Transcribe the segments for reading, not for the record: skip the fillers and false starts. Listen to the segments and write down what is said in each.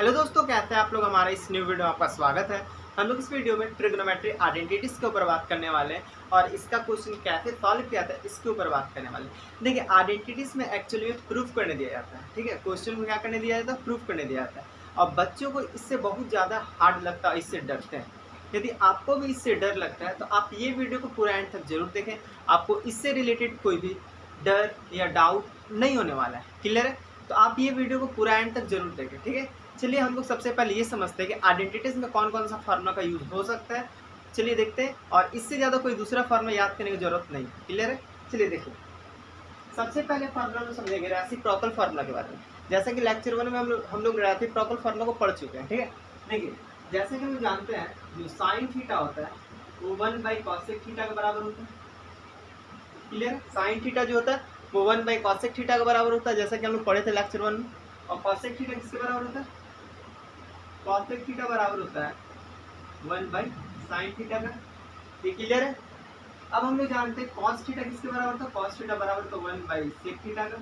Hello दोस्तों, कैसे हैं आप लोग। हमारा इस न्यू वीडियो में आपका स्वागत है। हम लोग इस वीडियो में ट्रिग्नोमेट्री आइडेंटिटीज के ऊपर बात करने वाले हैं और इसका क्वेश्चन कैसे सॉल्व किया था इसके ऊपर बात करने वाले हैं। देखिए, आइडेंटिटीज में एक्चुअली प्रूफ करने दिया जाता है। ठीक है, क्वेश्चन में क्या करने दिया जाता है, प्रूफ करने दिया जाता है। और बच्चों को इससे बहुत ज़्यादा हार्ड लगता है, इससे डरते हैं। यदि आपको भी इससे डर लगता है तो आप ये वीडियो को पूरा एंड तक जरूर देखें। आपको इससे रिलेटेड कोई भी डर या डाउट नहीं होने वाला है। क्लियर है? तो आप ये वीडियो को पूरा एंड तक जरूर देखें। ठीक है, चलिए हम लोग सबसे पहले ये समझते हैं कि आइडेंटिटीज में कौन कौन सा फार्मूला का यूज हो सकता है। चलिए देखते हैं, और इससे ज़्यादा कोई दूसरा फार्मूला याद करने की जरूरत नहीं। क्लियर है? चलिए देखिए, सबसे पहले फार्मूला में समझेंगे रेसिप्रोकल फार्मूला के बारे में। जैसा कि लेक्चर 1 में हम लोग रेसिप्रोकल फार्मूला को पढ़ चुके हैं। ठीक है, देखिए जैसे कि हम जानते हैं जो साइन थीटा होता है वो 1/cosec थीटा के बराबर होता है। क्लियर? साइन थीटा जो होता है वो 1/cosec थीटा के बराबर होता है, जैसा कि हम लोग पढ़े थे लेक्चर 1 में। और cosec थीटा किसके बराबर होता है? cosec थीटा बराबर होता है 1/sin थीटा का। ये क्लियर है? अब हम लोग जानते हैं cos थीटा किसके बराबर होता है? cos थीटा बराबर होता है 1/sec थीटा का।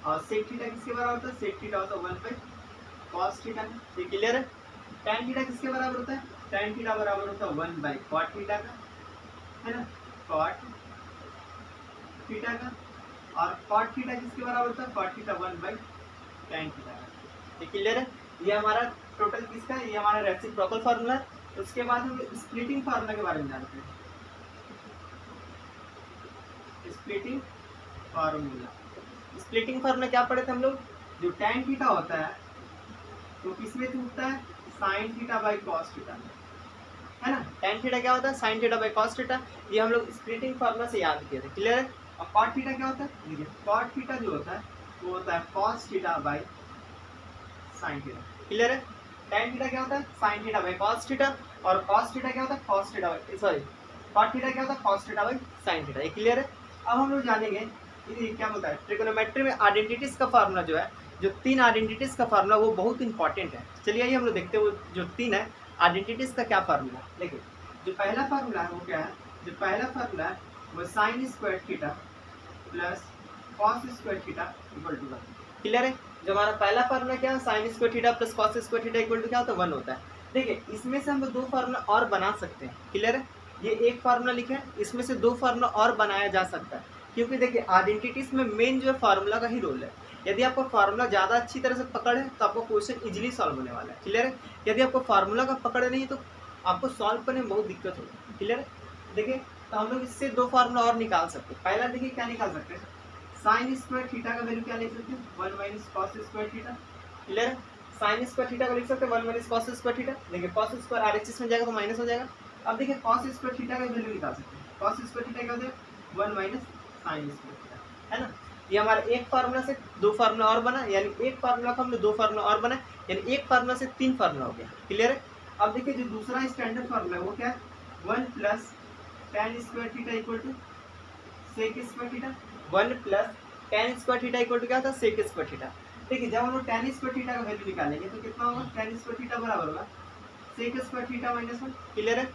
और sec थीटा किसके बराबर होता है? sec थीटा होता है 1/cos थीटा का। ये क्लियर है? tan थीटा किसके बराबर होता है? tan थीटा बराबर होता है 1/cot थीटा का, है ना, cot थीटा का। और cot थीटा किसके बराबर होता है? cot थीटा 1/tan थीटा का। ये क्लियर है? ये हमारा टोटल किसका है? ये हमारा रेसिप्रोकल फार्मूला है। उसके बाद हम स्प्लिटिंग फार्मूला के बारे में जानते हैं। स्प्लिटिंग फार्मूला क्या पढ़े थे हम लोग? जो tan थीटा होता है तो किसमें टूटता है? sin theta by cos theta, है ना। tan थीटा क्या होता है? sin theta by cos theta. ये हम लोग स्प्लिटिंग फार्मूला से याद किए थे। क्लियर है? और cot थीटा क्या होता है? देखिए, cot थीटा जो होता है वो होता है cos theta by sin theta. Clear है? tan थीटा क्या होता है? sin theta by cos theta. और cos थीटा क्या होता है? cos theta by cot theta क्या होता है? cos theta by sin theta. ये क्लियर है? अब हम लोग जानेंगे ये क्या होता है। ट्रिगोनोमेट्री में आइडेंटिटीज का फार्मूला जो है, जो 3 आइडेंटिटीज का फार्मूला वो बहुत इंपॉर्टेंट है। चलिए आइए हम लोग देखते हैं वो जो 3 है आइडेंटिटीज का क्या फार्मूला। देखिए, जो पहला फार्मूला है वो क्या है? जो पहला फार्मूला है वो sin square theta plus cos square theta equal to 1। Clear है? जो हमारा पहला फार्मूला क्या है? sin square theta plus cos square theta equal to क्या होता है? 1 होता है। देखिए, इसमें से हम लोग 2 फार्मूला और बना सकते हैं। क्लियर है? ये एक फार्मूला लिखे हैं, इसमें से 2 फार्मूला और बनाया जा सकता है। क्योंकि देखिए, आइडेंटिटीज में मेन जो है फार्मूला का ही रोल है। यदि आपको फार्मूला ज़्यादा अच्छी तरह से पकड़ है तो आपको क्वेश्चन इजीली सॉल्व होने वाला है। क्लियर है? यदि आपको फार्मूला का पकड़ नहीं तो आपको सॉल्व करने में बहुत दिक्कत होगी। क्लियर है? देखिए, तो हम लोग इससे 2 फार्मूला और निकाल सकते हैं। पहला देखिए क्या निकाल सकते हैं? साइन स्क्वायर थीटा का वैल्यू क्या लिख सकते हैं? 1 minus cos square theta. Clear है? साइन स्क्वायर थीटा को लिख सकते हैं 1 माइनस कॉस स्क्वायर थीटा। देखिए, कॉस स्क्वायर आरएचएस में जाएगा तो माइनस हो जाएगा। अब देखिए, कॉस स्क्वायर थीटा का वैल्यू निकाल सकते हैं। कॉस स्क्वायर थीटा क्या होता है? 1 माइनस साइन स्क्वायर थीटा, है ना। ये हमारे एक फार्मूला से 2 फार्मूला और बना, यानी एक फार्मूला का हमने 2 फार्मूला और बना, यानी एक फार्मूला से 3 फार्मूला हो गया। क्लियर है? अब देखिए, जो दूसरा स्टैंडर्ड फार्मूला है वो क्या है? 1 plus tan square theta equal to sec square theta. 1 plus tan square theta equal to क्या था? Sec square theta. देखिए, जब हम लोग tan स्क्वायर थीटा का वैल्यू निकालेंगे तो कितना होगा? tan स्क्वायर थीटा बराबर होगा sec square theta minus 1। Clear है?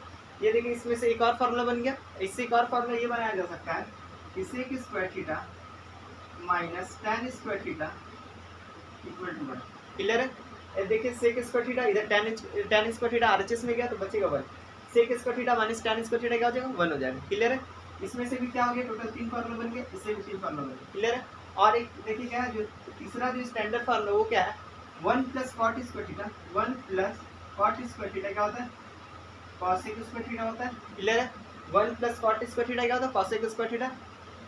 ये देखिए, इसमें से एक और फार्मूला बन गया। इससे एक और फार्मूला ये बनाया जा सकता है कि sec square theta minus tan square theta equal to 1। Clear है? देखिए, सेक स्क्वायर थीटा इधर tan स्क्वायर थीटा आरएचएस में गया तो बचेगा 1। Sec square theta minus tan square theta क्या हो जाएगा? 1 हो जाएगा। क्लियर है? इसमें से भी क्या हो गया? टोटल 3 फार्मूला बन गए, इससे भी 3 फार्मूला बन गए। क्लियर है? और एक देखिए क्या है, जो तीसरा जो स्टैंडर्ड फार्मूला वो क्या है? 1 plus cot square theta. 1 plus cot square theta क्या होता है? कॉसेक स्क्वायर थीटा होता है। क्लियर है? 1 प्लस कॉट स्क्वायर थीटा क्या होता है? Cosec square theta.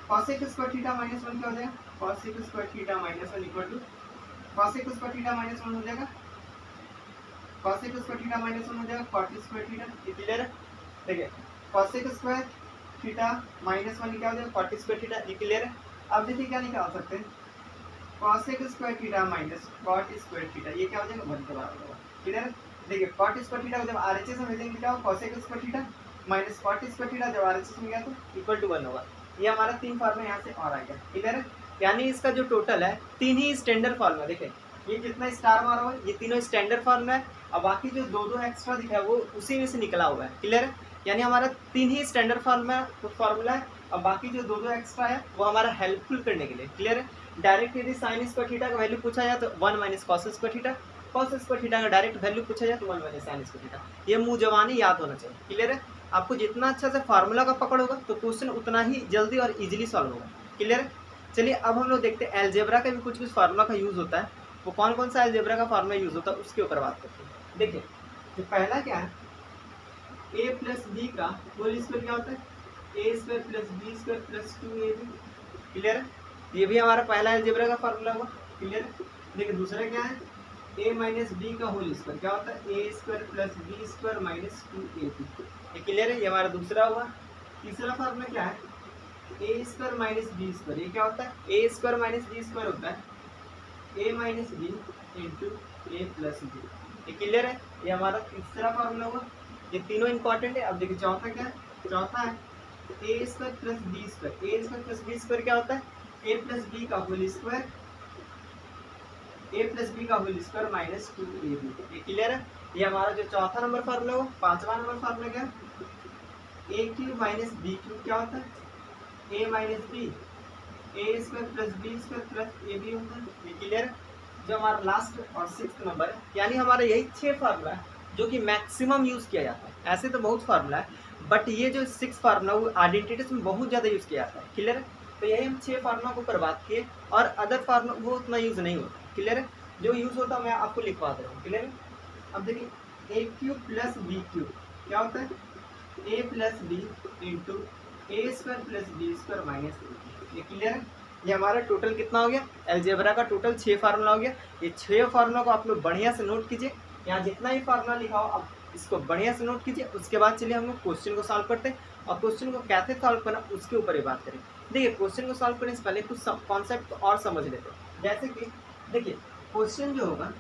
Cosec square theta minus 1 क्या हो जाएगा? Cosec square theta minus 1 equal to cosec square theta minus 1 हो जाएगा। कॉसेक स्क्वायर थीटा माइनस 1 हो जाएगा कॉट स्क्वायर थीटा। ये क्लियर है? देखिए, कॉसेक स्क्वायर थीटा माइनस 1 क्या हो जाएगा? Cot square theta. ये क्लियर है? अब देखिए क्या निकाल सकते हैं? Cosec square theta minus cot square theta, ये क्या हो जाएगा? 1 के बराबर होगा। क्लियर है? देखिए, कॉट स्क्वायर थीटा जब आरएचएस में भेजेंगे क्या होगा? Cosec square theta minus cot square theta जब आरएचएस में गया तो इक्वल टू 1 होगा। ये हमारा 3 फार्मूला यहाँ से और आ गया। क्लियर है? यानी इसका जो टोटल है 3 ही स्टैंडर्ड फार्मूला। देखिए, ये जितना स्टार मारा हुआ है ये तीनों स्टैंडर्ड फार्मूला है, और बाकी जो 2 एक्स्ट्रा दिखा है वो उसी में से निकला हुआ है। क्लियर है? यानी हमारा 3 ही स्टैंडर्ड फार्मूला है, और बाकी जो 2 एक्स्ट्रा है वो हमारा हेल्पफुल करने के लिए। क्लियर है? डायरेक्ट यदि साइन स्क्वायर थीटा का वैल्यू पूछा जाए तो 1 minus cos square theta, cos square theta का डायरेक्ट वैल्यू पूछा जाए तो 1 माइनस साइन स्क्वायर थीटा। ये मुंह जबानी याद होना चाहिए। क्लियर है? आपको जितना अच्छा से फार्मूला का पकड़ होगा तो क्वेश्चन उतना ही जल्दी और इजीली सॉल्व होगा। क्लियर है? चलिए अब हम लोग देखते हैं अलजेब्रा का भी कुछ कुछ फार्मूला का यूज होता है। वो कौन कौन सा अलजेब्रा का फार्मूला यूज होता है उसके ऊपर बात करते हैं। देखिए तो पहला क्या है, ए प्लस बी का होल स्क्वायर क्या होता है, A square plus B square plus 2ab। Clear है? ये भी हमारा पहला अलजेब्रा का फार्मूला हुआ। क्लियर है? देखिए दूसरा क्या है, ए माइनस बी का होल स्क्वायर क्या होता है, A square plus B square minus 2ab। ये क्लियर है? ये हमारा दूसरा हुआ। तीसरा फार्मूला क्या है, A square minus B square. ये क्या होता है, A square minus B square होता है A minus B into A plus B. ये क्लियर है? ये हमारा तीसरा फार्मूला हुआ। ये तीनों इंपॉर्टेंट है। अब देखिए चौथा क्या है, चौथा है A square plus B square. A square plus B square क्या होता है, ए प्लस बी का whole square, A plus B का होल स्क्वायर माइनस 2ab। ये क्लियर है? ये हमारा जो चौथा नंबर फार्मूला हुआ। पांचवा नंबर फार्मूला क्या है, A cube minus B cube क्या होता है, A minus B A square plus B square plus A B होता है। ये क्लियर है? जो हमारा लास्ट और सिक्स्थ नंबर है, यानी हमारा यही 6 फार्मूला है जो कि मैक्सिमम यूज़ किया जाता है। ऐसे तो बहुत फार्मूला है बट ये जो 6 फार्मूला वो आइडेंटिटीज में बहुत ज़्यादा यूज़ किया जाता है। क्लियर है? तो यही हम 6 फार्मूला को ऊपर बात किए और अदर फार्मूला वो उतना यूज़ नहीं होता। क्लियर है? जो यूज़ होता मैं आपको लिखवा दे रहा हूँ। क्लियर है? अब देखिए A cube plus B cube क्या होता है, A plus B into A square plus B square minus A. ये क्लियर है? ये हमारा टोटल कितना हो गया, अलजेब्रा का टोटल 6 फार्मूला हो गया। ये 6 फार्मूला को आप लोग बढ़िया से नोट कीजिए। यहाँ जितना ही फार्मूला लिखा हो आप इसको बढ़िया से नोट कीजिए। उसके बाद चलिए हम लोग क्वेश्चन को सॉल्व करते हैं और क्वेश्चन को कैसे सॉल्व करना उसके ऊपर ही बात करें। देखिए क्वेश्चन को सॉल्व करने से पहले कुछ कॉन्सेप्ट और समझ लेते हैं। जैसे कि देखिए क्वेश्चन जो होगा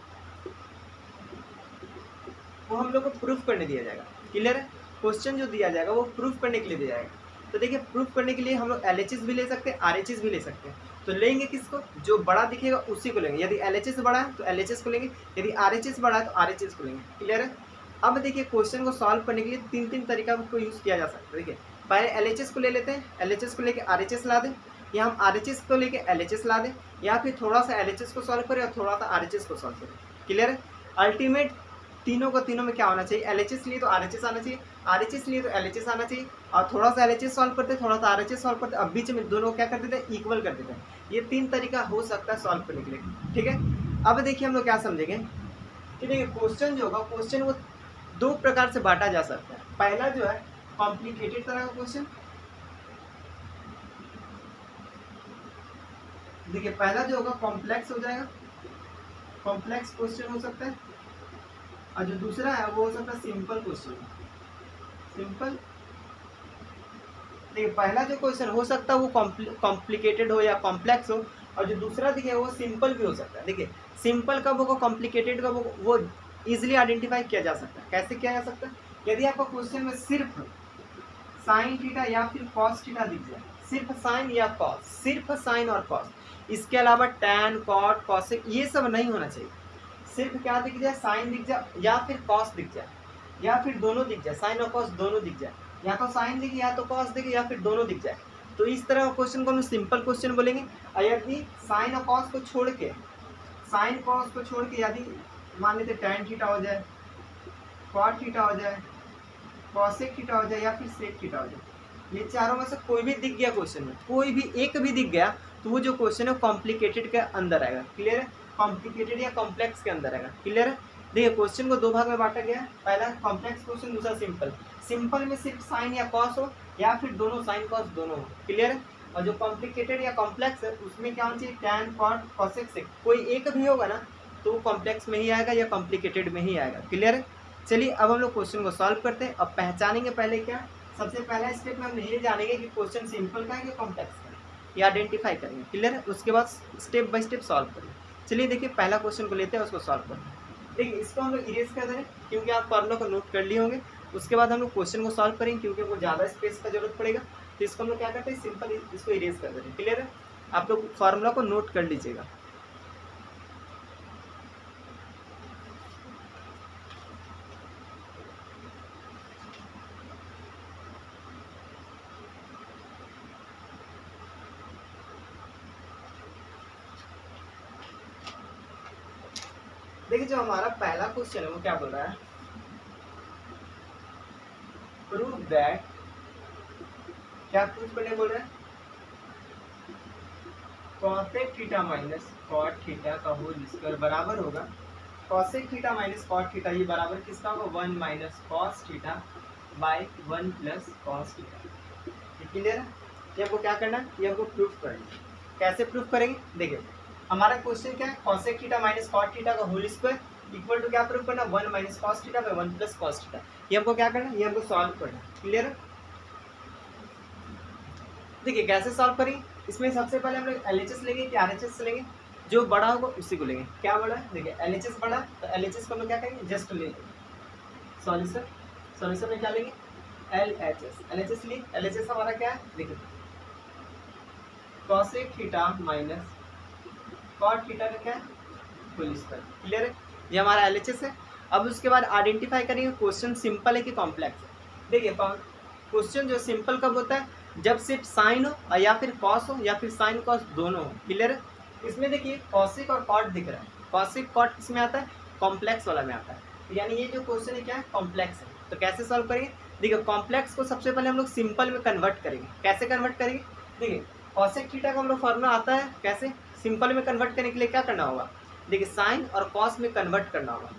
वो हम लोग को प्रूफ करने दिया जाएगा। क्लियर है? क्वेश्चन जो दिया जाएगा वो प्रूफ करने के लिए दिया जाएगा। तो देखिए प्रूफ करने के लिए हम लोग LHS भी ले सकते हैं, RHS भी ले सकते हैं। तो लेंगे किसको, जो बड़ा दिखेगा उसी को लेंगे। यदि LHS बड़ा है तो LHS को लेंगे, यदि RHS बड़ा है तो RHS को लेंगे। क्लियर है? अब देखिए क्वेश्चन को सॉल्व करने के लिए 3 तरीका को यूज़ किया जा सकता है। देखिए पहले LHS को ले लेते हैं, LHS को लेके RHS ला दें, या हम RHS को लेके LHS ला दें, या फिर थोड़ा सा LHS को सॉल्व करें और थोड़ा सा RHS को सॉल्व करें। क्लियर है? अल्टीमेट तीनों को तीनों में क्या होना चाहिए, LHS लिए तो RHS आना चाहिए, RHS लिए तो LHS आना चाहिए, और थोड़ा सा LHS सॉल्व करते थोड़ा सा RHS सॉल्व करते, अब बीच में दोनों क्या कर देते हैं, इक्वल कर देते हैं। ये 3 तरीका हो सकता है सॉल्व करने के लिए। ठीक है? अब देखिए हम लोग क्या समझेंगे कि देखिए क्वेश्चन जो होगा, क्वेश्चन वो 2 प्रकार से बांटा जा सकता है। पहला जो है कॉम्प्लिकेटेड तरह का क्वेश्चन। देखिए पहला जो होगा कॉम्प्लेक्स हो जाएगा, कॉम्प्लेक्स क्वेश्चन हो सकता है, और जो दूसरा है वो हो सकता है सिंपल क्वेश्चन। सिंपल, देखिए पहला जो क्वेश्चन हो सकता है वो कॉम्प्लिकेटेड हो या कॉम्प्लेक्स हो, और जो दूसरा देखिए वो सिंपल भी हो सकता है। देखिए सिंपल कब होगा, कॉम्प्लिकेटेड कब होगा, वो इजीली आइडेंटिफाई किया जा सकता है। कैसे किया जा सकता है, यदि आपको क्वेश्चन में सिर्फ साइन थीटा या फिर कॉस थीटा दिख जाए, सिर्फ साइन या कॉस, सिर्फ साइन और कॉस, इसके अलावा टैन कॉट कॉसेक ये सब नहीं होना चाहिए। सिर्फ क्या दिख जाए, साइन दिख जाए या फिर कॉस दिख जाए, या फिर दोनों दिख जाए, साइन और कॉस दोनों दिख जाए, या तो साइन दिखे या तो कॉस दिखे या फिर दोनों दिख जाए, तो इस तरह का क्वेश्चन को हम सिंपल क्वेश्चन बोलेंगे। और यदि साइन और कॉस को छोड़ के, साइन कॉस को छोड़ के यदि मान लेते टैन थीटा हो जाए, कॉट थीटा हो जाए, कॉसेक थीटा हो जाए या फिर सेक थीटा हो जाए, ये चारों में से कोई भी दिख गया क्वेश्चन में, कोई भी एक भी दिख गया, तो वो जो क्वेश्चन है कॉम्प्लिकेटेड के अंदर आएगा। क्लियर है? कॉम्प्लिकेटेड या कॉम्प्लेक्स के अंदर आएगा। क्लियर है? देखिए क्वेश्चन को 2 भाग में बांटा गया है, पहला कॉम्प्लेक्स क्वेश्चन, दूसरा सिंपल। सिंपल में सिर्फ साइन या कॉस हो या फिर दोनों साइन कॉस दोनों हो। क्लियर है? और जो कॉम्प्लिकेटेड या कॉम्प्लेक्स है उसमें क्या होना चाहिए, टैन कॉट कॉसेक सेक, कोई एक भी होगा ना तो वो कॉम्प्लेक्स में ही आएगा या कॉम्प्लिकेटेड में ही आएगा। क्लियर है? चलिए अब हम लोग क्वेश्चन को सॉल्व करते हैं। अब पहचानेंगे पहले क्या, सबसे पहला स्टेप में हम ये जानेंगे कि क्वेश्चन सिंपल का है कि कॉम्प्लेक्स का है, ये आइडेंटिफाई करेंगे। क्लियर है? उसके बाद स्टेप बाय स्टेप सॉल्व करेंगे। चलिए देखिए पहला क्वेश्चन को लेते हैं, उसको सॉल्व करते हैं। देखिए इसको हम लोग इरेज कर दें क्योंकि आप फॉर्मूला को नोट कर लिए होंगे। उसके बाद हम लोग क्वेश्चन को सॉल्व करेंगे क्योंकि वो ज़्यादा स्पेस का जरूरत पड़ेगा, तो इसको हम लोग क्या करते हैं, सिंपल इसको इरेज कर देते हैं। क्लियर है? आप लोग फार्मूला को नोट कर लीजिएगा। देखिए जो हमारा पहला क्वेश्चन है वो क्या बोल रहा है, प्रूव दैट, क्या प्रूव करने बोल रहा है, cosec theta minus cot theta का होल स्क्वायर बराबर होगा, cosec theta minus cot theta ये बराबर किसका होगा, 1 minus cos theta by 1 plus cos theta. Clear है? ये हमको क्या करना है, ये हमको प्रूफ करना है। कैसे प्रूफ करेंगे, देखिए हमारा क्वेश्चन क्या है, cosec theta minus cot theta का होल स्क्वायर इक्वल टू क्या प्रूफ करना, 1 minus cos theta by 1 plus cos theta. ये हमको क्या करना है, ये हमको सॉल्व करना है। क्लियर है? देखिए कैसे सॉल्व करेंगे, इसमें सबसे पहले हम लोग एलएचएस लेंगे कि आरएचएस लेंगे, जो बड़ा होगा उसी को लेंगे। क्या बड़ा है, देखिए एलएचएस बड़ा, तो एलएचएस को हम लोग क्या करेंगे, जस्ट ले सॉल्यूशन, सॉल्यूशन में क्या लेंगे, एलएचएस, एलएचएस लिए, एलएचएस हमारा क्या है, देखिए cosec theta minus cot theta का क्या है, होल स्क्वायर। क्लियर है? ये हमारा एलएचएस है। अब उसके बाद आइडेंटिफाई करेंगे क्वेश्चन सिंपल है कि कॉम्प्लेक्स है। देखिए क्वेश्चन जो सिंपल कब होता है, जब सिर्फ साइन हो या फिर कॉस हो या फिर साइन कॉस दोनों हो। क्लियर है? इसमें देखिए कॉसिक और कॉट दिख रहा है, कॉसिक कॉट किसमें आता है, कॉम्प्लेक्स वाला में आता है, यानी ये जो क्वेश्चन है क्या है, कॉम्प्लेक्स है। तो कैसे सॉल्व करेंगे, देखिए कॉम्प्लेक्स को सबसे पहले हम लोग सिंपल में कन्वर्ट करेंगे। कैसे कन्वर्ट करेंगे, देखिए कॉसेक थीटा का हम लोग फॉर्मूला आता है, कैसे सिंपल में कन्वर्ट करने के लिए क्या करना होगा, देखिए साइन और कॉस में कन्वर्ट करना होगा।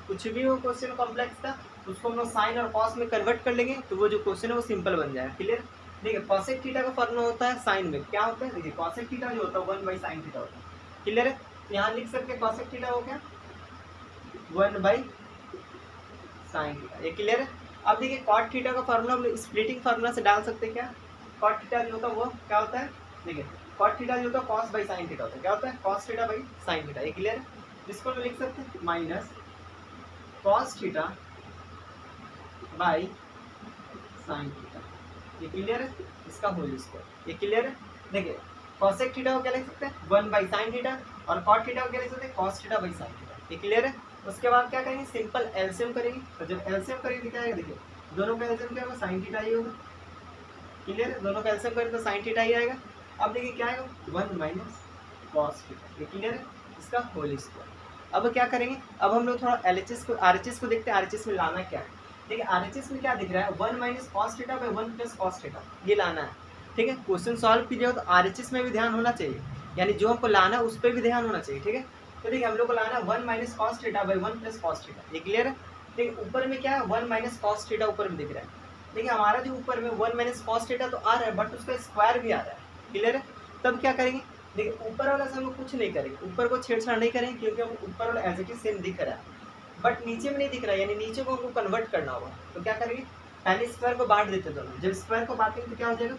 कुछ भी हो क्वेश्चन कॉम्प्लेक्स का उसको हम लोग साइन और कॉस में कन्वर्ट कर लेंगे, तो वो जो क्वेश्चन है वो सिंपल बन जाएगा। क्लियर? देखिए कॉसेक थीटा का फॉर्मूला होता है साइन में, क्या होता है, देखिए कॉसेक थीटा जो होता है 1 बाई साइन थीटा होता है। क्लियर है? यहाँ लिख सकते हैं कॉसेक थीटा हो क्या, 1 बाई साइन थीटा। ये क्लियर है? अब देखिए कॉट थीटा का फॉर्मूला हम स्प्लिटिंग फार्मूला से डाल सकते हैं। क्या कॉट थीटा जो होता है वो क्या होता है, देखिए कॉट थीटा जो होता है कॉस बाई साइन थीटा होता है, क्या होता है, cos theta by sine theta. ये क्लियर है? इसको हम लिख सकते हैं minus cos theta by sine theta. ये क्लियर है? इसका होल स्क्वायर। ये क्लियर है? देखिए कॉसेक थीटा को क्या लिख सकते हैं, 1 बाई साइन थीटा, और कॉट थीटा को क्या लिख सकते हैं, cos theta by sine theta. ये क्लियर है? उसके बाद क्या करेंगे, सिंपल एलसीएम करेंगे, तो जब एलसीएम करेंगे क्या आएगा, देखिए दोनों का एलसीएम क्या होगा, साइन थीटा ही होगा। क्लियर है? दोनों का एलसीएम करें तो साइन थीटा ही आएगा। अब देखिए क्या आएगा, 1 माइनस कॉस थीटा। ये क्लियर है? इसका होल स्क्वायर। अब क्या करेंगे, अब हम लोग थोड़ा एलएचएस को आरएचएस को देखते हैं, आरएचएस में लाना क्या है। देखिए आरएचएस में क्या दिख रहा है, 1 minus cos theta by 1 plus cos theta, ये लाना है। ठीक है? क्वेश्चन सॉल्व कीजिए हो तो आरएचएस में भी ध्यान होना चाहिए, यानी जो हमको लाना है उस पर भी ध्यान होना चाहिए। ठीक है? तो देखिए हम लोग को लाना है 1 minus cos theta by 1 plus cos theta. ये क्लियर है? देखिए ऊपर में क्या है, 1 माइनस कॉस थीटा ऊपर में दिख रहा है। देखिए हमारा जो ऊपर में 1 माइनस कॉस थीटा तो आ रहा है, बट उसका स्क्वायर भी आ रहा है। क्लियर है? तब क्या करेंगे, देखिए ऊपर वाला से हम लोग कुछ नहीं करेंगे, ऊपर को छेड़छाड़ नहीं करेंगे, क्योंकि हम ऊपर वाला एज इट इज सेम दिख रहा है, बट नीचे में नहीं दिख रहा है, यानी नीचे को हमको कन्वर्ट करना होगा। तो क्या करेंगे, पहले स्क्वायर को बांट देते दोनों, जब स्क्वायर को बांटेंगे तो क्या हो जाएगा,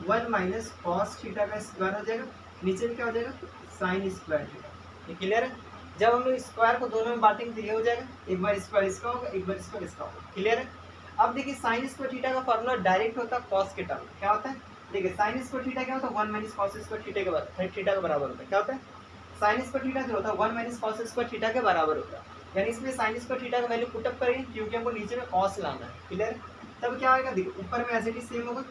1 माइनस कॉस थीटा का स्क्वायर हो जाएगा, नीचे में क्या हो जाएगा, साइन स्क्वायर थीटा। ये क्लियर है? जब हम लोग स्क्वायर को दोनों में बांटेंगे तो ये हो जाएगा, एक बार स्क्वायर इसका होगा, एक बार स्क्वायर इसका होगा। क्लियर है? अब देखिए साइन स्क्वायर थीटा का फॉर्मूला डायरेक्ट होता है कॉस के टर्म, क्या होता है, देखिए साइन स्क्वायर थीटा क्या होता है, 1 माइनस कॉस स्क्वायर थीटा के बराबर होता है। क्या होता है, साइन स्क्वायर थीटा जो होता है 1 माइनस कॉस स्क्वायर थीटा के बराबर होता है, यानी इसमें साइन स्क्वायर थीटा का वैल्यू पुटअप करेंगे, क्योंकि हमको नीचे में कॉस लाना है। क्लियर? तब क्या आएगा, देखिए ऊपर में एज इट इज सेम होगा,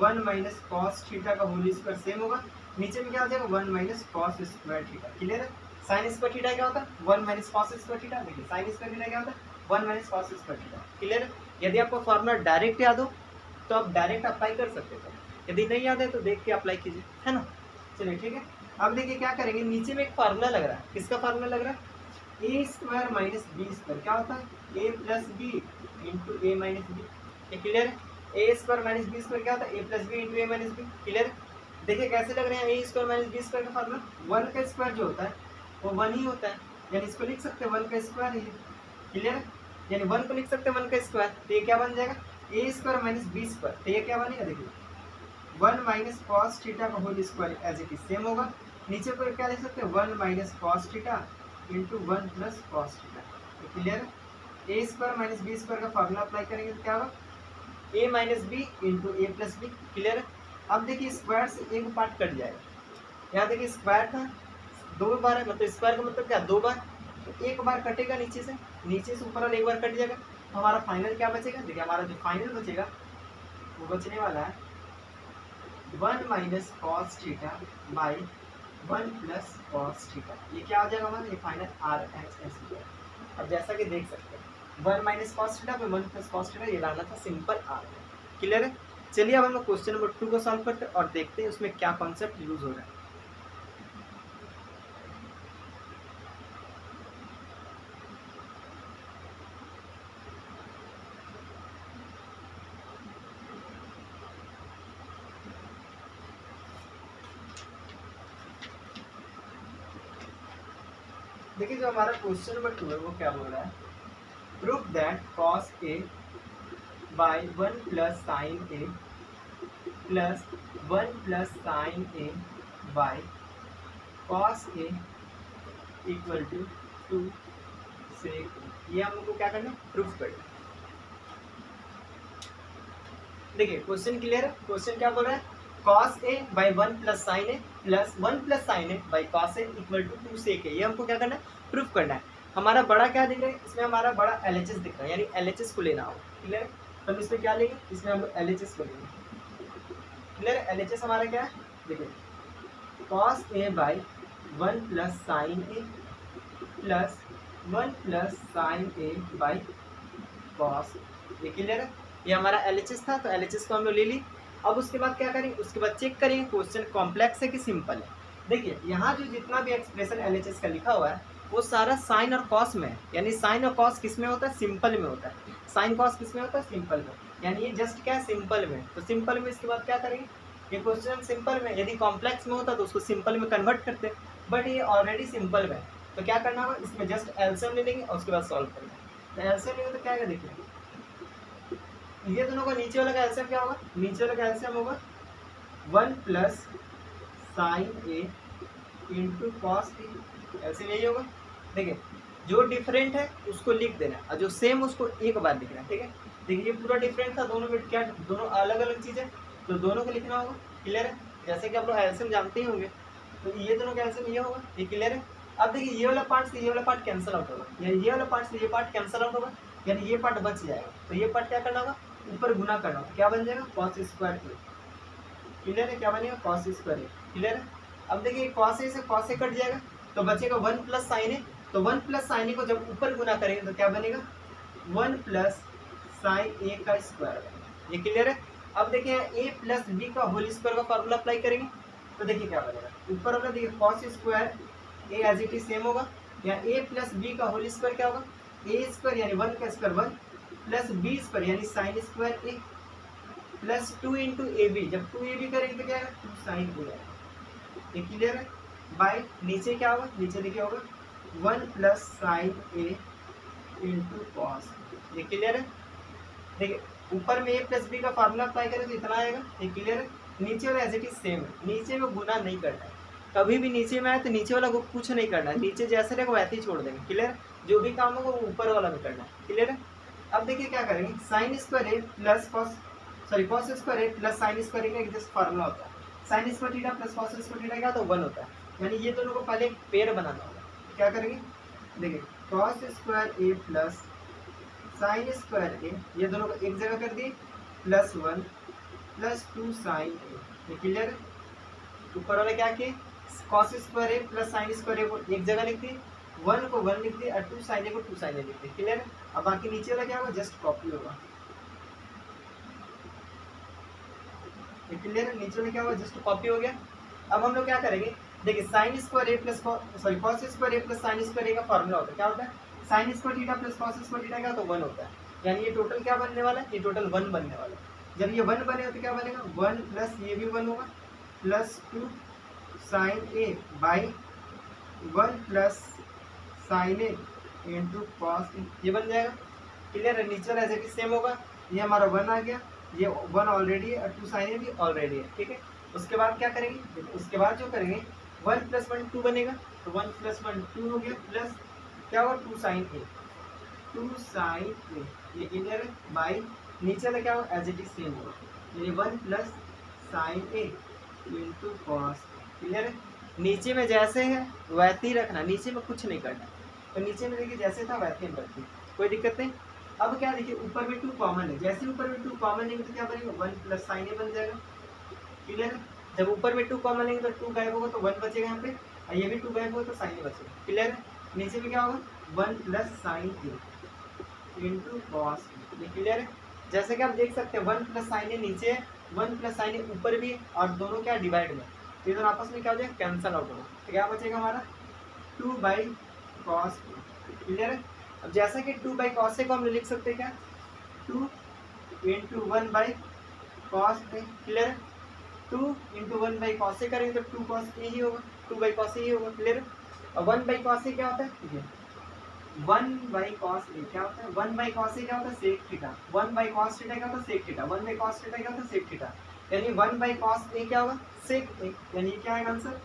1 माइनस कॉस थीटा का होल स्क्वायर सेम होगा, नीचे में क्या हो जाएगा, 1 minus cos square theta. Clear है? साइन स्क्वायर थीटा क्या होता है, 1 माइनस कॉस स्क्वायर थीटा। देखिए साइन स्क्वायर थीटा क्या होता है, 1 minus cos square theta. Clear है? यदि आपको फॉर्मूला डायरेक्ट याद हो तो आप डायरेक्ट अप्लाई कर सकते हो, यदि नहीं याद है तो देख के अप्लाई कीजिए, है ना। चलिए ठीक है। अब देखिए क्या करेंगे, नीचे में एक फार्मूला लग रहा है, किसका फार्मूला लग रहा है, A square minus B square. क्या होता है, A plus B into A minus B. ये क्लियर है? A square minus B square क्या होता है, A plus B into A minus B. क्लियर है? देखिए कैसे लग रहे हैं, ए स्क्वायर माइनस बी स्क्वायर का फार्मूला, 1 का स्क्वायर जो होता है वो 1 ही होता है, यानी इसको लिख सकते हैं 1 का स्क्वायर ही। क्लियर है? यानी 1 को लिख सकते हैं 1 का स्क्वायर, तो ये क्या बन जाएगा, A square minus B square. तो ये क्या बनेगा, देखिए 1 माइनस कॉस थीटा का whole square as it is same होगा, नीचे पर क्या लिख सकते हैं, 1 minus cos theta into 1 plus cos theta. Clear है? A square minus B square का फार्मूला अप्लाई करेंगे तो क्या होगा, A minus B into A plus B. क्लियर है? अब देखिए स्क्वायर से एक पार्ट कट जाएगा, यहाँ देखिए स्क्वायर था 2 बार है, मतलब स्क्वायर का मतलब क्या, 2 बार, तो एक बार कटेगा नीचे से ऊपर वाला एक बार कट जाएगा, तो हमारा फाइनल क्या बचेगा, देखिए हमारा जो फाइनल बचेगा वो बचने वाला है 1 minus cos theta by 1 plus cos theta. ये क्या हो जाएगा हमारा, ये फाइनल आर एच एस। अब जैसा कि देख सकते हैं 1 माइनस कॉस थीटा पे 1 प्लस कॉस थीटा, ये लाना था, सिंपल आ गया। क्लियर है? चलिए अब हम लोग क्वेश्चन नंबर 2 को सॉल्व करते हैं और देखते हैं उसमें क्या कॉन्सेप्ट यूज हो रहा है। देखिए जो हमारा क्वेश्चन नंबर 2 है वो क्या बोल रहा है, proof that cos A by 1 plus sine A plus 1 plus sine A by cos A equal to 2 से, ये हम लोग को क्या करना है, प्रूफ करना है। देखिए क्वेश्चन क्लियर है, क्वेश्चन क्या बोल रहा है, cos a by 1 plus sine A plus 1 plus sine A by cos A equal to 2 sec A, ये हमको क्या करना है, प्रूफ करना है। हमारा बड़ा क्या दिख रहा है, इसमें हमारा बड़ा LHS दिख रहा है, यानी LHS को लेना होगा। क्लियर है? तो हम इसमें क्या लेंगे, इसमें हम LHS को लेंगे। क्लियर है? LHS हमारा क्या है, देखिए cos a by 1 plus sine A plus 1 plus sine A by cos, ये क्लियर है? ये हमारा LHS था, तो LHS को हम लोग ले ली। अब उसके बाद क्या करेंगे, उसके बाद चेक करेंगे क्वेश्चन कॉम्प्लेक्स है कि सिंपल है। देखिए यहाँ जो जितना भी एक्सप्रेशन LHS का लिखा हुआ है वो सारा साइन और कॉस में है, यानी साइन और कॉस किस में होता है, सिंपल में होता है। साइन कॉस किस में होता है, सिंपल में, यानी ये जस्ट क्या है, सिंपल में। तो सिंपल में इसके बाद क्या करेंगे, ये क्वेश्चन सिंपल में, यदि कॉम्प्लेक्स में होता तो उसको सिंपल में कन्वर्ट करते, बट ये ऑलरेडी सिंपल में है, तो क्या करना होगा, इसमें जस्ट एलसीएम ले लेंगे और उसके बाद सॉल्व करेंगे। तो एलसीएम लेंगे तो क्या है, देखिए ये दोनों का नीचे वाला का एलसीएम क्या होगा, नीचे वाला का एलसीएम होगा 1 plus sine A into cos A, LCM यही होगा। देखिए जो डिफरेंट है उसको लिख देना और जो सेम उसको एक बार लिखना है, ठीक है। देखिए ये पूरा डिफरेंट था, दोनों में क्या, दोनों अलग अलग चीज़ है, तो दोनों को लिखना होगा। क्लियर है? जैसे कि आप लोग एलसीएम जानते ही होंगे, तो ये दोनों का एलसीएम ये होगा, ये क्लियर है। अब देखिए ये वाला पार्ट से ये वाला पार्ट कैंसिल आउट होगा, यानी ये वाला पार्ट से ये पार्ट कैंसिल आउट होगा, यानी ये पार्ट बच जाएगा। तो ये पार्ट क्या करना होगा, ऊपर गुना करना होगा, क्या बन जाएगा, कॉस स्क्वायर ए। क्लियर है? क्या बनेगा, कॉस स्क्वायर ए। क्लियर है? अब देखिए कॉस ए से कॉस ए कट जाएगा तो बचेगा 1 प्लस साइन ए, तो 1 प्लस साइन ए को जब ऊपर गुना करेंगे तो क्या बनेगा, 1 प्लस साइन ए का स्क्वायर। ये क्लियर है? अब देखिए ए प्लस बी का होल स्क्वायर का फॉर्मूला अप्लाई करेंगे तो देखिए क्या बनेगा, ऊपर वाला देखिए cos square A as it is same होगा, या ए प्लस बी का होल स्क्वायर क्या होगा, ए स्क्वायर यानी 1 का स्क्वायर 1 प्लस बी स्क्वायर यानी sine square A plus 2 into A B, जब 2 ए बी करेंगे तो क्या है, 2 साइन ए आएगा। ये क्लियर है? बाय नीचे क्या होगा, नीचे देखिए होगा 1 plus sine A into cos, ये क्लियर है? देखिए ऊपर में ए प्लस बी का फार्मूला अप्लाई करें तो इतना आएगा, ये क्लियर है? नीचे वाला एज इट इज सेम है, नीचे में गुना नहीं करना है, कभी भी नीचे में आए तो नीचे वाला को कुछ नहीं करना है, नीचे जैसे रहेगा वैसे ही छोड़ देंगे। क्लियर? जो भी काम होगा वो ऊपर वाला में करना है। क्लियर है? अब देखिए क्या करेंगे, sine square A plus cos, sorry cos square A plus sine square A का एक जस्ट फार्मूला होता है, sine square theta plus cos square theta क्या तो 1 होता है, यानी ये दोनों को पहले एक पेयर बनाना होगा। क्या करेंगे, देखिए cos square A plus sine square ए, ये दोनों को एक जगह कर दिए, प्लस 1 प्लस 2 साइन ए, ये क्लियर है? ऊपर वाला क्या किए, cos square A plus sine square ए को एक जगह लिख दिए, 1 को 1 लिख दिए और 2 साइन ए को 2 साइन ए लिख दिए। क्लियर है? अब बाकी नीचे वाला क्या होगा, जस्ट कॉपी होगा। क्लियर है? नीचे वाला क्या होगा, जस्ट कॉपी हो गया। अब हम लोग क्या करेंगे, देखिए sign square A plus sorry cos square A plus sine square A का फॉर्मूला होता है, क्या होता है, sine square theta plus cos square theta का तो 1 होता है, यानी ये टोटल क्या बनने वाला है, ये टोटल 1 बनने वाला है। जब ये 1 बनेगा तो क्या बनेगा, 1 प्लस ये भी 1 होगा plus 2 sine A by 1 plus sine A into cos, ये बन जाएगा। क्लियर है? नीचे वाला ऐसे सेम होगा, ये हमारा 1 आ गया, ये 1 ऑलरेडी है और 2 साइन ए भी ऑलरेडी है। ठीक है? उसके बाद क्या करेंगे, उसके बाद जो करेंगे 1 प्लस 1 2 बनेगा, तो 1 प्लस 1 2 हो गया, प्लस क्या होगा 2 साइन ए, 2 साइन ए, ये क्लियर है? बाई नीचे वाला क्या होगा, एज इट इज सेम होगा, यानी 1 plus sine A into cos. Clear है? नीचे में जैसे है वैसे ही रखना, नीचे में कुछ नहीं करना, तो नीचे में देखिए जैसे था वैसे ही रखिए, कोई दिक्कत नहीं। अब क्या देखिए ऊपर में 2 कॉमन है, जैसे ऊपर में 2 कॉमन लेंगे तो क्या बनेगा, 1 प्लस साइन ए बन जाएगा। क्लियर है? जब ऊपर में 2 कॉमन लेंगे तो 2 गायब होगा तो 1 बचेगा यहाँ पे, और ये भी 2 गायब होगा तो साइन ए बचेगा। क्लियर है? नीचे में क्या होगा, 1 plus sine A into cos A. Clear है? जैसे कि आप देख सकते हैं 1 प्लस साइन ए नीचे है, 1 प्लस साइन ए ऊपर भी है, और दोनों क्या डिवाइड में, ये दोनों आपस में क्या हो जाएगा, कैंसल आउट होगा। तो क्या बचेगा हमारा 2 बाई कॉस। क्लियर है? अब जैसा कि 2 बाई कॉस को हम लिख सकते हैं क्या, 2 into 1 by cos A. Clear है? 2 इंटू 1 बाई कॉस ए करेंगे तो 2 कॉस ए ही होगा, 2 बाई कॉस ए ही होगा। क्लियर है? और 1 बाई कॉस ए क्या होता है, ये 1 बाई कॉस ए क्या होता है, 1 बाई कॉस ए क्या होता है, sec theta. 1 by cos theta क्या होता है, sec theta. 1 by cos theta क्या होता है, सेक थीटा। यानी 1 बाई कॉस ए क्या होगा, सेक ए। यानी क्या है आंसर,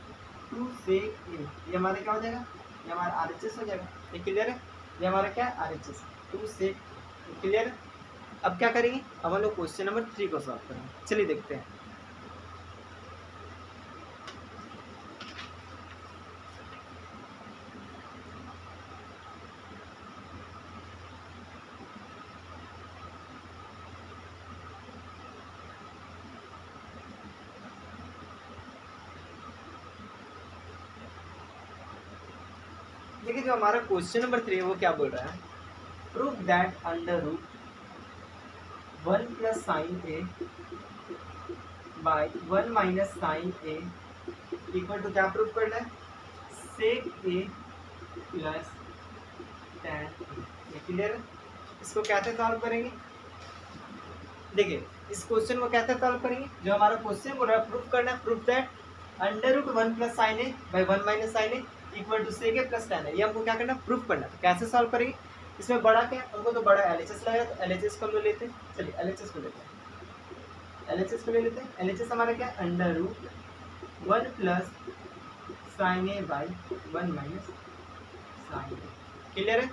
2 सेक ए। ये हमारा क्या हो जाएगा, ये हमारा आरएचएस हो जाएगा। ये क्लियर है? ये हमारा क्या है, आरएचएस 2 सेक। क्लियर है? अब क्या करेंगे, अब हम लोग क्वेश्चन नंबर 3 को सॉल्व करेंगे। चलिए देखते हैं। देखिए जो हमारा क्वेश्चन नंबर 3 है वो क्या बोल रहा है, prove that under root 1 plus sine A by 1 minus sine A equal to, क्या प्रूव करना है, sec A plus tan. Clear है? इसको कैसे सॉल्व करेंगे, देखिए इस क्वेश्चन को कैसे सॉल्व करेंगे, जो हमारा क्वेश्चन बोल रहा है प्रूव करना है, prove that under root 1 plus sine A by 1 minus sine A equal to sec A plus tan है। ये हमको क्या करना है, प्रूफ करना है। तो कैसे सॉल्व करेंगे, इसमें बड़ा क्या है, हमको तो बड़ा एलएचएस लगेगा, तो एलएचएस को हम लोग लेते हैं। चलिए एलएचएस को लेते हैं, एलएचएस को ले लेते हैं। एलएचएस हमारा क्या है, under root 1 plus sine A by 1 minus sine A. Clear है?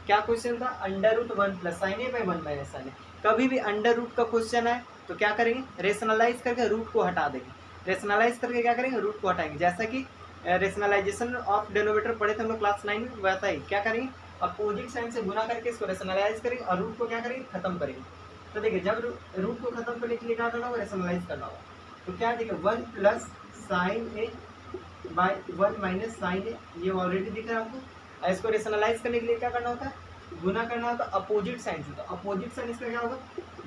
क्या क्वेश्चन था, under root 1 plus sine A by 1 minus sine A. कभी भी अंडर रूट का क्वेश्चन है तो क्या करेंगे, रेशनलाइज करके रूट को हटा देंगे। रेशनलाइज करके क्या करेंगे, रूट को हटाएंगे। जैसा कि रेशनलाइजेशन ऑफ डेनोमिनेटर पढ़े थे हम लोग क्लास 9 में, वैसा ही क्या करेंगे, अपोजिट साइन से गुना करके इसको रेशनलाइज करेंगे और रूट को क्या करेंगे, खत्म करेंगे। तो देखिए जब रूट को खत्म करने के लिए क्या करना होगा, रेशनलाइज करना होगा। तो क्या देखिए 1 plus sine A by 1 minus sine A, ये ऑलरेडी दिख रहा है आपको। और इसको रेशनलाइज करने के लिए क्या करना होता है, गुना करना होता है अपोजिट साइन से। तो अपोजिट साइन इसका क्या होगा,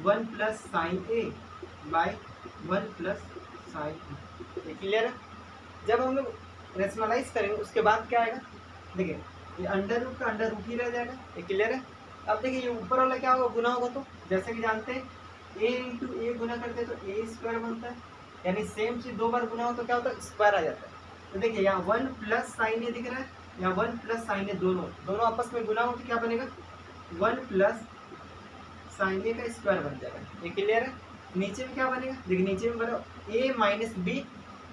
1 plus sine A by 1 plus sine A. Clear है? जब हम लोग रेशनलाइज करेंगे उसके बाद क्या आएगा, देखिए ये अंडर रूट का अंडर रूट ही रह जाएगा। ये क्लियर है? अब देखिए ये ऊपर वाला क्या होगा, गुना होगा। तो जैसे कि जानते हैं ए इंटू ए गुना करते हैं तो ए स्क्वायर बनता है, यानी सेम चीज 2 बार गुना हो तो क्या होता है, स्क्वायर आ जाता है। तो देखिए यहाँ 1 प्लस साइन ए दिख रहा है, यहाँ 1 प्लस साइन ए, दोनों आपस में गुना हो तो क्या बनेगा, 1 प्लस साइन ए का स्क्वायर बन जाएगा। ये क्लियर है? नीचे में क्या बनेगा, देखिए नीचे में बना ए माइनस बी,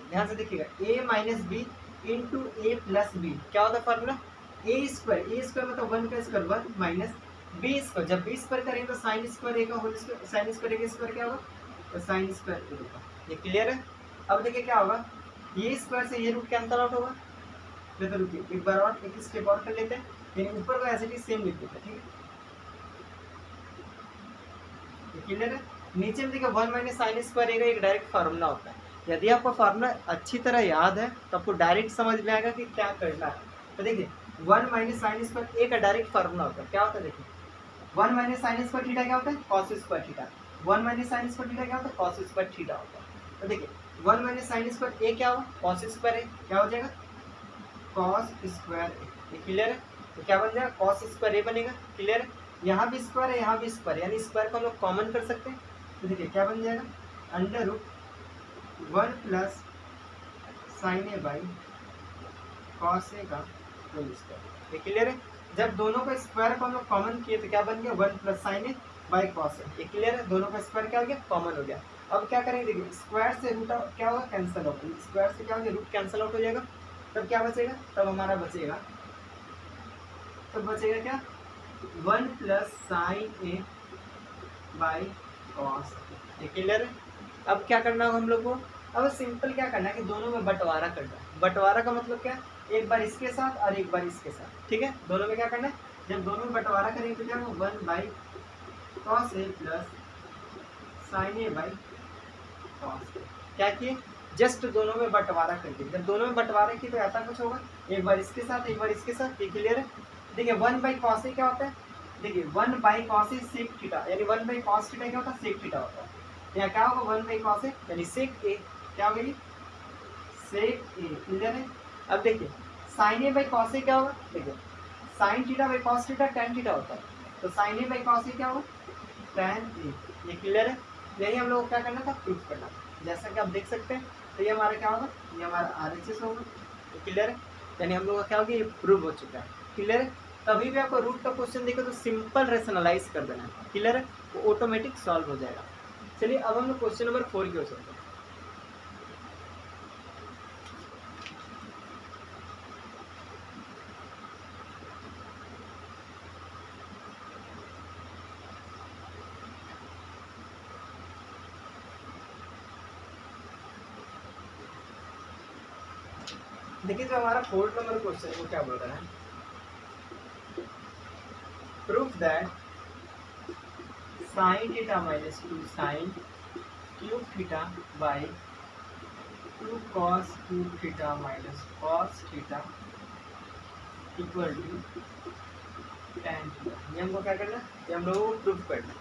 ध्यान से देखिएगा, ए minus B into A plus B. क्या होता है फार्मूला, ए स्क्वायर मतलब 1 का स्क्वायर 1 माइनस बी स्क्वायर। जब बी स्क्वायर करेंगे तो साइन स्क्वायर ए का whole square, sign square A का स्क्वायर क्या होगा, तो साइन स्क्वायर ए होगा। ये क्लियर है? अब देखिए क्या होगा, ये स्क्वायर से ये रूट कैंसल आउट होगा। तो रुकिए एक बार और एक स्टेप और कर लेते हैं, यानी ऊपर का ऐसे सेम लिख देते हैं। ठीक है, क्लियर है? नीचे में देखिए 1 माइनस साइन स्क्वायर ए का एक डायरेक्ट फार्मूला होता है। यदि आपको फार्मूला अच्छी तरह याद है तो आपको डायरेक्ट समझ में आएगा कि क्या करना है। तो देखिए 1 माइनस साइन स्क्वायर ए का डायरेक्ट फार्मूला होता है, क्या होता है, देखिए 1 माइनस साइन स्क्वायर थीटा क्या होता है, cos square theta. 1 minus sign square theta क्या होता है, कॉस स्क्वायर थीटा होता है। तो देखिए 1 माइनस साइन स्क्वायर ए क्या होगा, कॉस स्क्वायर ए, क्या हो जाएगा, कॉस स्क्वायर ए। ये क्लियर है? तो क्या बन जाएगा, कॉस स्क्वायर ए बनेगा। क्लियर है? यहाँ भी स्क्वायर है, यहाँ भी स्क्वायर, यानी स्क्वायर को हम लोग कॉमन कर सकते हैं। तो देखिए क्या बन जाएगा, under root 1 plus sine A by cos A का होल स्क्वायर। ये क्लियर है? जब दोनों का स्क्वायर को हम लोग कॉमन किए तो क्या बन गया, 1 plus sine A by cos A. ये क्लियर है? दोनों का स्क्वायर क्या हो गया, कॉमन हो गया। अब क्या करेंगे, देखिए स्क्वायर से रूट क्या होगा, कैंसिल आउट। स्क्वायर से क्या हो गया, रूट कैंसिल आउट हो जाएगा। तब क्या बचेगा, तब हमारा बचेगा, तब बचेगा क्या, 1 plus sine A by cos. ये क्लियर है? अब क्या करना होगा हम लोग को, अब सिंपल क्या करना है कि दोनों में बंटवारा करना है। बंटवारा का मतलब क्या है, एक बार इसके साथ और एक बार इसके साथ। ठीक है, दोनों में क्या करना है, जब दोनों में बंटवारा करेंगे तो क्या होगा, 1 by cos A plus sine A by cos. क्या किए, जस्ट दोनों में बंटवारा कर दिए। जब दोनों में बंटवारा किए तो ऐसा कुछ होगा, एक बार इसके साथ एक बार इसके साथ। ये क्लियर है? देखिए 1/cos ए क्या होता है, देखिए 1/cos ए सेक थीटा, यानी 1/cos थीटा क्या होता है, सेक थीटा होता है। यहाँ क्या होगा 1/cos ए यानी सेक ए, क्या होगा ये सेक ए, क्लियर है। अब देखिए साइन ए बाई कॉस ए क्या होगा, देखिए sine theta by cos theta tan theta होता है, तो साइन ए बाई कॉस ए क्या होगा tan ए, ये क्लियर है। यही हम लोग को क्या करना था, प्रूफ करना था। जैसा कि आप देख सकते हैं तो ये हमारा क्या होगा, ये हमारा RHS होगा, क्लियर है। यानी हम लोग का क्या होगा, ये प्रूव हो चुका है, क्लियर है। तभी भी आपको रूट का क्वेश्चन देखो तो सिंपल रेशनलाइज कर देना है, क्लियर है, वो ऑटोमेटिक सॉल्व हो जाएगा। चलिए अब हम लोग क्वेश्चन नंबर 4 की ओर चलते हैं। देखिए जो हमारा 4th नंबर क्वेश्चन है वो क्या बोल रहा है, proof that sine theta minus 2 sine cube theta by 2 cos cube theta minus cos theta equal to tan theta. ये हमको क्या करना है, ये हम लोगों को प्रूफ करना है।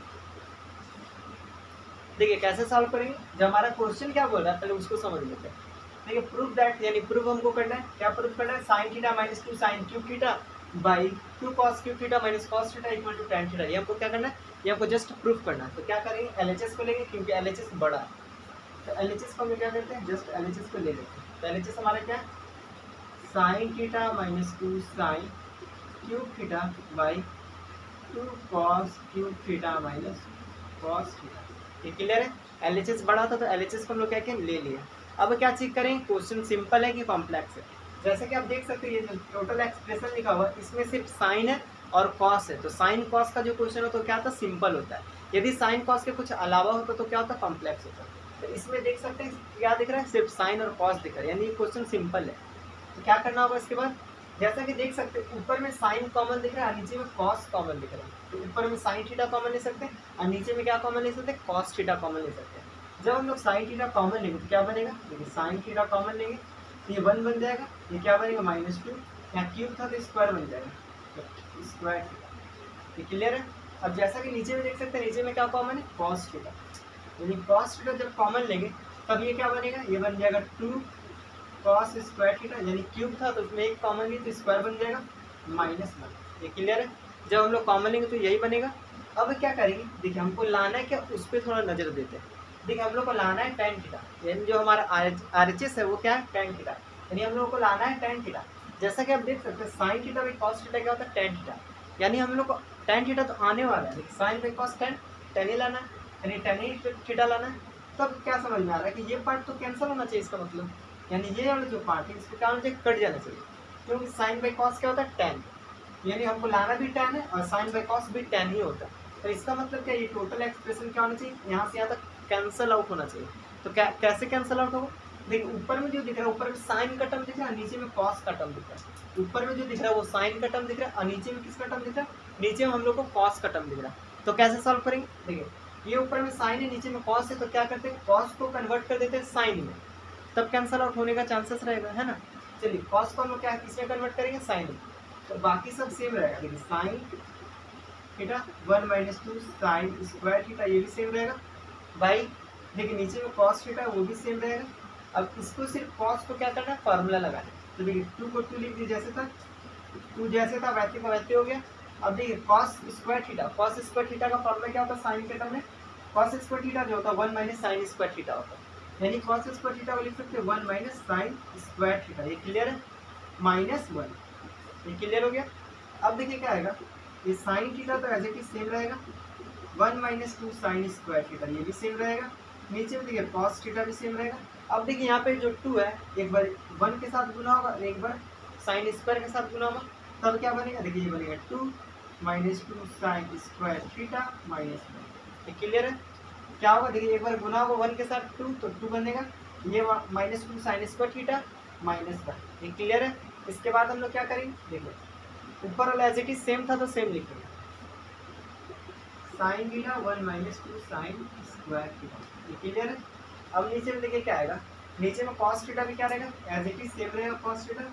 देखिए कैसे सॉल्व करेंगे, जब हमारा क्वेश्चन क्या बोल रहा है पहले उसको समझ लेते हैं। देखिए प्रूफ दैट यानी प्रूफ हमको करना है, क्या प्रूफ करना है, sine theta minus 2 sine cube theta by 2 cos cube theta minus cos theta equal to tan theta. ये हमको क्या करना है, ये हमको जस्ट प्रूफ करना है। तो क्या करेंगे, LHS को लेंगे क्योंकि LHS बड़ा है, तो LHS को हम क्या करते हैं, जस्ट LHS को ले लेते हैं। तो LHS हमारा क्या है, sine theta minus 2 sine cube theta by 2 cos cube theta minus cos theta. ये क्लियर है। LHS बड़ा था तो LHS को हम लोग क्या किए, ले लिया। अब क्या चेक करें, क्वेश्चन सिंपल है कि कॉम्प्लेक्स है। जैसे कि आप देख सकते हैं ये जो टोटल एक्सप्रेशन लिखा हुआ है इसमें सिर्फ साइन है और कॉस है, तो साइन कॉस का जो क्वेश्चन हो तो क्या था, सिंपल होता है। यदि साइन कॉस के कुछ अलावा होता तो क्या होता, कॉम्प्लेक्स होता। तो इसमें देख सकते हैं क्या दिख रहा है, सिर्फ साइन और कॉस दिख रहा है, यानी ये क्वेश्चन सिंपल है। तो क्या करना होगा इसके बाद, जैसा कि देख सकते हैं ऊपर में साइन कॉमन दिख रहा है और नीचे में कॉस कॉमन दिख रहा है, तो ऊपर में साइन थीटा कॉमन ले सकते हैं और नीचे में क्या कॉमन ले सकते हैं, कॉस थीटा कॉमन ले सकते हैं। जब हम लोग साइन थीटा कॉमन लेंगे तो क्या बनेगा, देखिए साइन थीटा कॉमन लेंगे तो ये 1 बन जाएगा, ये क्या बनेगा -2, यहाँ क्यूब था तो स्क्वायर बन जाएगा, तो स्क्वायर थीटा। ये क्लियर है। अब जैसा कि नीचे में देख सकते हैं नीचे में क्या कॉमन है, कॉस थीटा, यानी कॉस थीटा जब कॉमन लेंगे तब ये क्या बनेगा, ये बन जाएगा 2 कॉस स्क्वायर थीटा, यानी क्यूब था तो उसमें एक कॉमन ली तो स्क्वायर बन जाएगा -1। ये क्लियर है। जब हम लोग कॉमन लेंगे तो यही बनेगा। अब क्या करेंगे, देखिए हमको लाना है क्या, उस पर थोड़ा नज़र देते हैं। देखिए हम लोग को लाना है tan थीटा, यानी जो हमारा RHS है वो क्या है, tan थीटा, यानी हम लोग को लाना है tan थीटा। जैसा कि आप देख सकते हैं sine theta by cos theta क्या होता है, tan थीटा, यानी हम लोग को tan थीटा तो आने वाला है, देखिए साइन बाई कॉस tan ही लाना है, यानी tan ही थीटा लाना है। तब क्या समझ में आ रहा है कि ये पार्ट तो कैंसिल होना चाहिए, इसका मतलब यानी ये वाला जो पार्ट है इसको क्या होना चाहिए, कट जाना चाहिए, क्योंकि साइन बाई कॉस क्या होता है, tan, यानी हमको लाना भी tan है और साइन बाई कॉस भी tan ही होता है। तो इसका मतलब क्या, ये टोटल एक्सप्रेशन क्या होना चाहिए, यहाँ से यहाँ तक कैंसिल आउट होना चाहिए। तो कैसे कैंसिल आउट होगा, देखिए ऊपर में जो दिख रहा है, ऊपर में साइन का टर्म दिख रहा है, नीचे में कॉस का टर्म दिख रहा है। ऊपर में जो दिख रहा है वो साइन का टर्म दिख रहा है और नीचे में किसका टर्म दिख रहा है, नीचे में हम लोग को कॉस का टर्म दिख रहा है। तो कैसे सॉल्व करेंगे, देखिए ये ऊपर में साइन है नीचे में कॉस है, तो क्या करते हैं, कॉस को कन्वर्ट कर देते हैं साइन में, तब कैंसिल आउट होने का चांसेस रहेगा, है ना। चलिए कॉस को हम लोग क्या किसमें कन्वर्ट करेंगे, साइन में, तो बाकी सब सेम रहेगा। देखिए sine theta 1 - 2 sign square theta, ये भी सेम रहेगा भाई। देखिए नीचे में कॉस थीटा वो भी सेम रहेगा। अब इसको सिर्फ कॉस को क्या करना है, फार्मूला लगाना है। तो देखिए 2 को 2 लिख दिए, जैसे था 2 जैसे था वैसे का वैसे हो गया। अब देखिए कॉस स्क्वायर थीटा का फार्मूला क्या होता है, साइन के टर्म में कॉस स्क्वायर थीटा जो होता है 1 - साइन स्क्वायर थीटा होता है, यानी कॉस स्क्वायर थीटा को लिख सकते हैं 1 - साइन स्क्वायर थीटा। ये क्लियर है, -1, ये क्लियर हो गया। अब देखिए क्या आएगा, ये साइन थीटा तो एज इट इज सेम रहेगा, 1 - 2 साइन स्क्वायर थीटा ये भी सेम रहेगा। नीचे में देखिए कॉस थीटा भी सेम रहेगा। अब देखिए यहाँ पे जो 2 है एक बार 1 के साथ गुना होगा और एक बार साइन स्क्वायर के साथ गुना होगा, तब क्या बनेगा, देखिए ये बनेगा 2 - 2 साइन स्क्वायर थीटा -1। ये क्लियर है। क्या होगा, देखिए एक बार गुना होगा 1 के साथ 2 तो 2 बनेगा, ये -2 साइन स्क्वायर थीटा -1। ये क्लियर है। इसके बाद हम लोग क्या करेंगे, देखिए ऊपर वाला एज इट इज सेम था तो सेम लिखेंगे, sine theta 1 - 2 sign square theta. ये क्लियर है। अब नीचे में देखिए क्या आएगा, नीचे में कॉस थीटा भी क्या रहेगा, एज इट इज सेम रहेगा कॉस थीटा।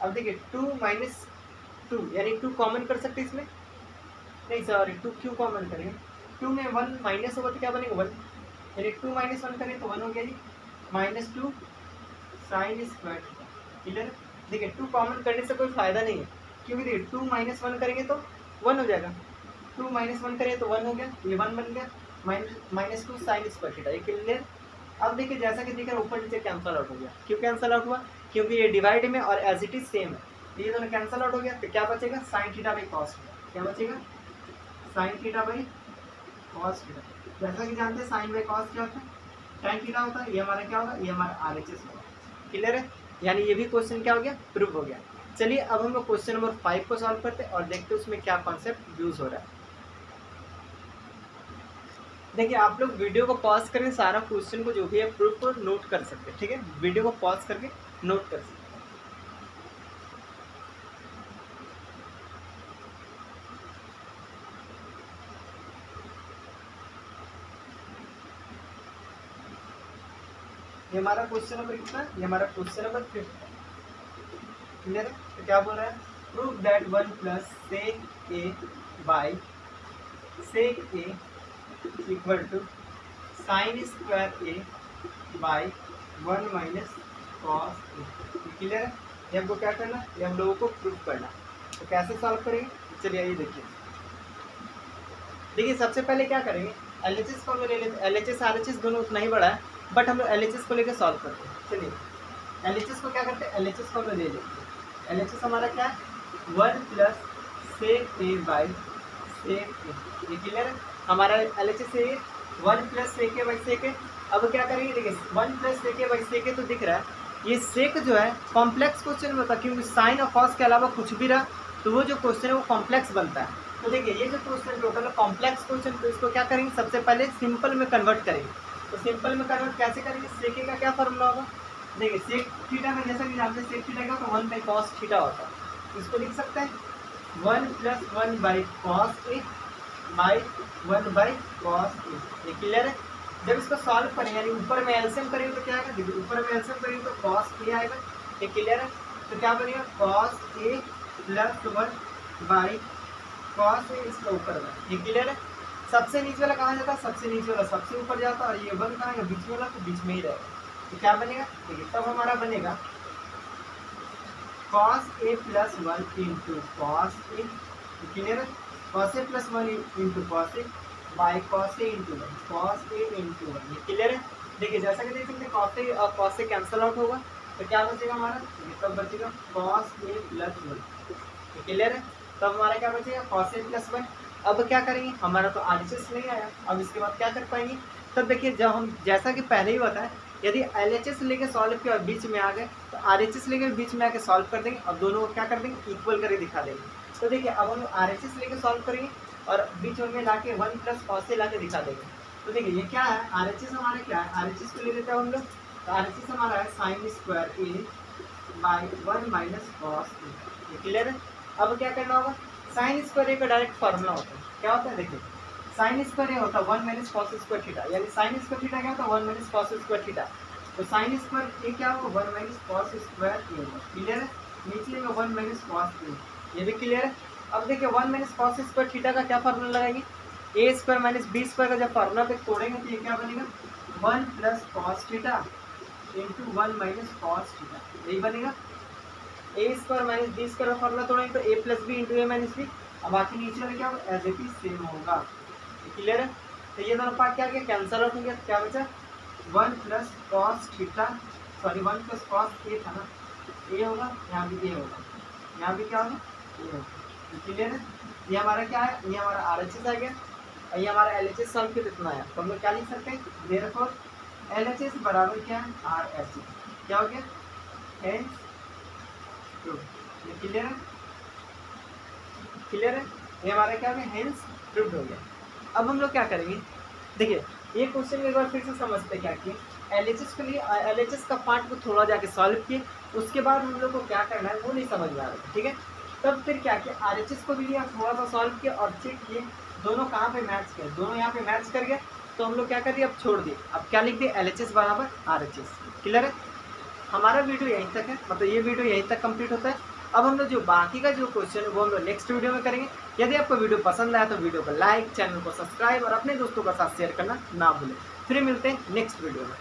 अब देखिए 2 - 2 यानी 2 कॉमन कर सकते इसमें नहीं, सॉरी 2 क्यों कॉमन करें, 2 में 1 माइनस होगा तो क्या बनेगा 1, यानी 2 माइनस 1 करें तो 1 हो गया जी, -2 साइन स्क्वायर थीटा। क्लियर। देखिए 2 कॉमन करने से कोई फायदा नहीं है, क्योंकि देखिए 2 माइनस 1 करेंगे तो 1 हो जाएगा, 2 माइनस 1 करें तो 1 हो गया, ये 1 बन गया, -2 साइन स्क्वायर थीटा। ये क्लियर। अब देखिए जैसा कि दिख रहा है ऊपर नीचे कैंसल आउट हो गया, क्यों कैंसल आउट हुआ, क्योंकि ये डिवाइड में और एज इट इज सेम है, ये दोनों कैंसल आउट हो गया, तो क्या बचेगा sine theta by cos theta. क्या बचेगा sine theta by cos theta. जैसा कि जानते हैं साइन बाई कॉस क्या होता है, tan थीटा होता है, ये हमारा क्या होगा, ये हमारा RHS होगा। क्लियर है, यानी ये भी क्वेश्चन क्या हो गया, प्रूव हो गया। चलिए अब हम लोग क्वेश्चन नंबर 5 को सॉल्व करते हैं और देखते हैं उसमें क्या कॉन्सेप्ट यूज हो रहा है। देखिए आप लोग वीडियो को पॉज करके सारा क्वेश्चन को जो भी है प्रूफ को नोट कर सकते हैं, ठीक है, वीडियो को पॉज करके नोट कर सकते हैं। ये हमारा क्वेश्चन नंबर कितना है, ये हमारा क्वेश्चन नंबर 5 है। क्लियर है, तो क्या बोल रहा है, prove that 1 plus sec A by sec A equal to sine square A by 1 minus cos A. Clear है, ये हमको क्या करना है, ये हम लोगों को प्रूव करना। तो कैसे सॉल्व करेंगे, चलिए आइए देखिए। देखिए सबसे पहले क्या करेंगे, LHS को हम ले लेते हैं, LHS RHS दोनों उतना ही बड़ा है, बट हम लोग LHS को लेकर सॉल्व करते हैं। चलिए LHS को क्या करते हैं, LHS को हम लोग ले लेते हैं। LHS हमारा क्या है 1 plus sec A by sec A. ये क्लियर है, हमारा LHS है 1 plus sec A by sec ए। अब क्या करेंगे, देखिए 1 plus sec A by sec ए तो दिख रहा है, ये सेक जो है कॉम्प्लेक्स क्वेश्चन में होता है, क्योंकि साइन और कॉस के अलावा कुछ भी रहा तो वो जो क्वेश्चन है वो कॉम्प्लेक्स बनता है। तो देखिए ये जो क्वेश्चन टोटल है कॉम्प्लेक्स क्वेश्चन, तो इसको क्या करेंगे, सबसे पहले सिंपल में कन्वर्ट करेंगे। तो सिंपल में कन्वर्ट कैसे करेंगे, सेक ए का क्या फॉर्मूला होगा, देखिए सेक थीटा में जैसा कि जानते हैं सेक थीटा का तो 1 बाई कॉस थीटा होता है, इसको लिख सकते हैं 1 plus 1 by cos A by 1 by cos A. ये क्लियर है। जब इसको सॉल्व करें यानी ऊपर में एलसीएम करेंगे तो क्या आएगा, देखिए ऊपर में एलसीएम करेंगे तो कॉस ए आएगा। ये क्लियर है, तो क्या बनेगा cos A plus 1 by cos A इसका ऊपर में। ये क्लियर है। सबसे नीचे वाला कहाँ जाता है, सबसे नीचे वाला सबसे ऊपर जाता है, और ये 1 कहाँ है बीच वाला, तो बीच में ही रहेगा। तो क्या बनेगा, देखिए तब हमारा बनेगा cos a plus 1 into cos A. Clear है, cos a plus 1 into cos A by cos A into 1, cos A into 1। ये क्लियर है। देखिए जैसा कि देख सकते हैं कॉस ए और कॉस ए कैंसल आउट होगा, तो क्या बचेगा हमारा, तब बचेगा cos a प्लस 1। क्लियर है, तब हमारा क्या बचेगा cos a प्लस 1। अब क्या करेंगे, हमारा तो RHS नहीं आया, अब इसके बाद क्या कर पाएंगे, तब देखिए जब हम जैसा कि पहले ही बताया यदि LHS लेके सॉल्व किया और बीच में आ गए तो RHS लेके बीच में आके सॉल्व कर देंगे और दोनों को क्या कर देंगे इक्वल करके दिखा देंगे। तो देखिए अब हम RHS लेके सॉल्व करेंगे और बीच में लाके 1 प्लस कॉस ए लाके दिखा देंगे। तो देखिए ये क्या है, RHS हमारा क्या है, RHS को ले लेते हैं हम लोग, तो RHS हमारा है sine square A by 1 minus cos A. Clear है। अब क्या करना होगा, साइन स्क्वायर ए का डायरेक्ट फार्मूला होता है, क्या होता है देखिए साइन स्क्वायर ए होता है 1 माइनस कॉस स्क्वायर थीटा, यानी साइन स्क्वायर थीटा क्या होता है 1 माइनस कॉस स्क्वायर थीटा। तो साइन स्क्वायर ए क्या होगा 1 माइनस कॉस स्क्वायर ए होगा। क्लियर है, नीचे में 1 माइनस कॉस ए, ये भी क्लियर है। अब देखिए 1 माइनस कॉस स्क्वायर थीटा का क्या फार्मूला लगाएंगे, ए स्क्वायर माइनस बी स्क्वायर का जब फार्मूला पे तोड़ेंगे तो ये क्या बनेगा 1 plus cos theta into 1 minus cos theta, यही बनेगा। ए स्क्वायर माइनस बी स्क्वायर का फार्मूला तोड़ेंगे तो ए प्लस बी इंटू ए माइनस बी, अब बाकी नीचे वाला क्या होगा एज इट इज सेम होगा। क्लियर है, तो ये दोनों पार्ट क्या गया कैंसल आउट हो गया, क्या बचा 1 plus cos theta, sorry 1 plus cos A था ना, ए होगा यहाँ भी ए होगा, यहाँ भी क्या होगा ए होगा। क्लियर है, ये हमारा क्या है, ये हमारा RHS आ गया और ये हमारा LHS सॉल्व किया इतना आया, तो हम लोग क्या लिख सकते हैं देयरफॉर LHS बराबर क्या है RHS, क्या हो गया हेंस प्रूव्ड। ये क्लियर है, क्लियर है, ये हमारा क्या हो गया हेंस प्रूव्ड हो गया। अब हम लोग क्या करेंगे, देखिए ये क्वेश्चन में एक बार फिर से समझते क्या किए, LHS के लिए LHS का पार्ट को थोड़ा जाके सॉल्व किए, उसके बाद हम लोग को क्या करना है वो नहीं समझ में आ रहा था, ठीक है। तब फिर क्या किया RHS को भी लिया थोड़ा सा सॉल्व किया और चेक किए दोनों कहाँ पे मैच किए, दोनों यहाँ पे मैच कर गया, तो हम लोग क्या कर दिए अब छोड़ दिए, अब क्या लिख दिए LHS बराबर RHS। क्लियर है, हमारा वीडियो यहीं तक है, मतलब ये वीडियो यहीं तक कंप्लीट होता है। अब हम लोग जो बाकी का जो क्वेश्चन है वो हम लोग नेक्स्ट वीडियो में करेंगे। यदि आपको वीडियो पसंद आया तो वीडियो को लाइक, चैनल को सब्सक्राइब और अपने दोस्तों के साथ शेयर करना ना भूलें। फिर मिलते हैं नेक्स्ट वीडियो में।